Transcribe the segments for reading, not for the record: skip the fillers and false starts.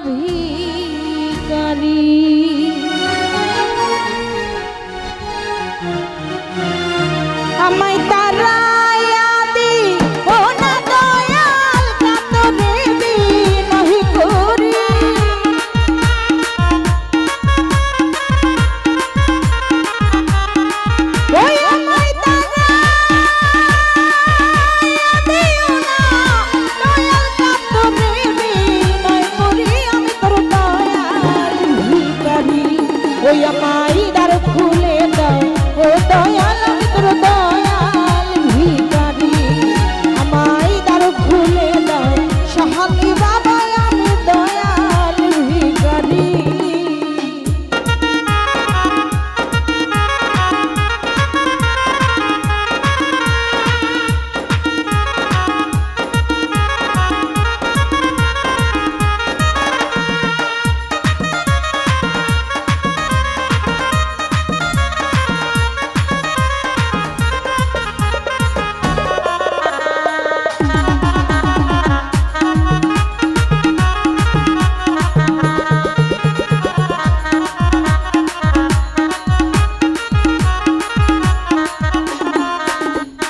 ভিখারি। আমায় তারাইয়া দি ও না দয়াল কাতরে বিনয় করি। ওই আমায় তারাইয়া দিও না দয়াল কাতরে বিনয় করি। আমি তোর দয়াল ভিখারি। ওই আমায় দ্বার খুলে দাও ও দয়াল, আমি তোর দয়াল ভিখারি। আমায় দ্বার খুলে দাও সাহালি বাবা, আমি দয়াল ভিখারি।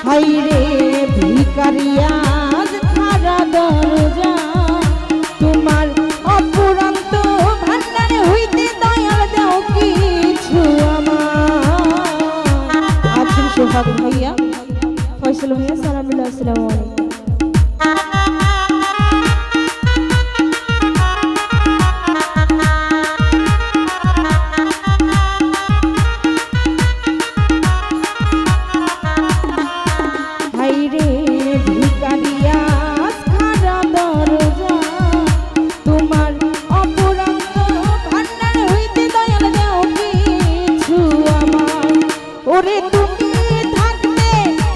হাইরে ভিখারিয়া খারা দরজা, তোমার অপুরন্ত ভান্ডারে হইতে দয়াল দাও কিছু আমার। আছেন সোহাগ ভাইয়া, ফয়সাল ভাইয়া, সালামুল্লাহ, আসসালামু আলাইকুম। হাইরে ভিখারিয়া খারা দরজা, তোমার অপুরন্ত ভান্ডার হইতে দয়াল দাও কিছু আমার। ওরে তুমি থাকতে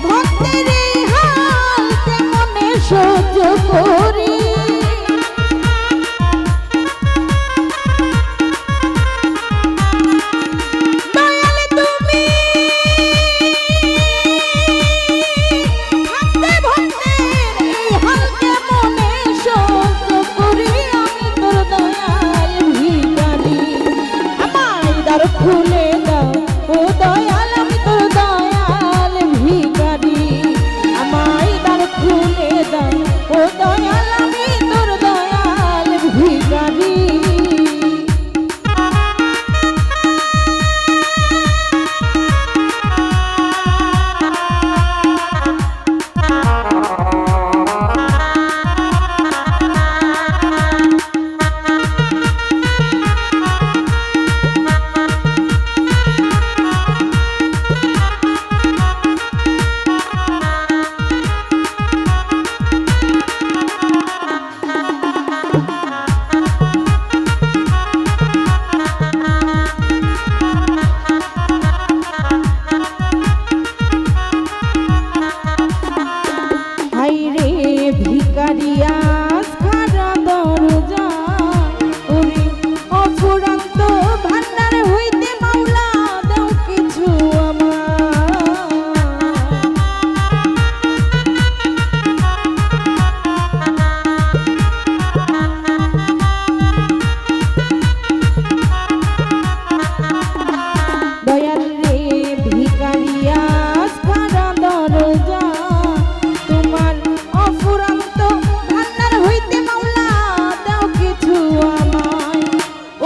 ভক্তের হাল কেমনে সহ্য করি। দয়াল তুমি থাকতে ভক্তের এই হাল কেমনে সহ্য করি। আমি তোর দয়াল ভিখারি। আমায় দ্বার খুলে দাও ও দয়াল, আমি তোর দয়াল ভিখারি। আমায় দ্বার খুলে দাও ও দয়াল, আমি তোর দয়াল ভিখারি। হাইরে ভিখারিয়া খারা দরজা, ওরে অফুরন্ত ভান্ডার হইতে মাওলা দাও কিছু আমার। দয়াল রে ভিখারিয়া খারা দরজা, তোমার অফুরন্ত ভান্ডার হইতে মাওলা দাও কিছু আমায়।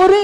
ওরে